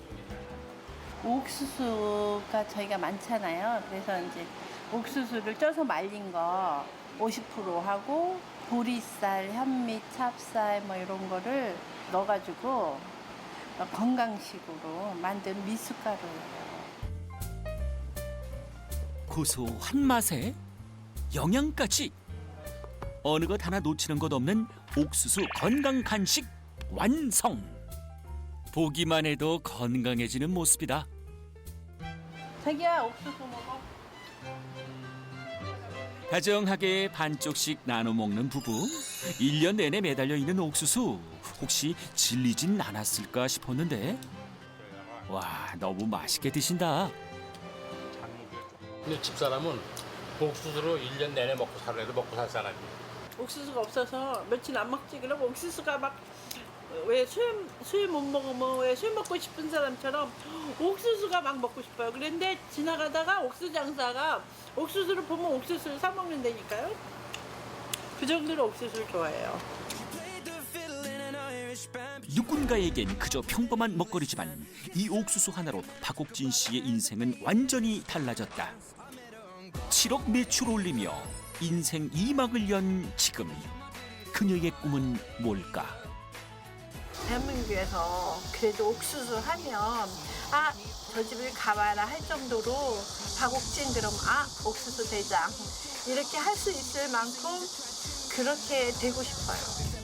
옥수수가 저희가 많잖아요. 그래서 이제 옥수수를 쪄서 말린 거 50% 하고 보리쌀, 현미, 찹쌀 뭐 이런 거를 넣어가지고 건강식으로 만든 미숫가루예요. 고소한 맛에 영양까지 어느 것 하나 놓치는 것 없는 옥수수 건강 간식 완성. 보기만 해도 건강해지는 모습이다. 자기야 옥수수 먹어. 다정하게 반쪽씩 나눠 먹는 부부. 1년 내내 매달려 있는 옥수수. 혹시 질리진 않았을까 싶었는데 와, 너무 맛있게 드신다. 근데 집사람은 옥수수로 1년 내내 먹고 살아도 먹고 살 사람이에요. 옥수수가 없어서 며칠 안 먹지. 그러고 옥수수가 막 왜 술 못 먹으면 왜 술 먹고 싶은 사람처럼 옥수수가 막 먹고 싶어요. 그런데 지나가다가 옥수수 장사가 옥수수를 보면 옥수수를 사 먹는다니까요. 그 정도로 옥수수를 좋아해요. 누군가에겐 그저 평범한 먹거리지만 이 옥수수 하나로 박옥진 씨의 인생은 완전히 달라졌다. 7억 매출 올리며 인생 2막을 연 지금 그녀의 꿈은 뭘까? 대한민국에서 그래도 옥수수 하면 저 집을 가봐라 할 정도로 박옥진 그럼 옥수수 대장 이렇게 할 수 있을 만큼 그렇게 되고 싶어요.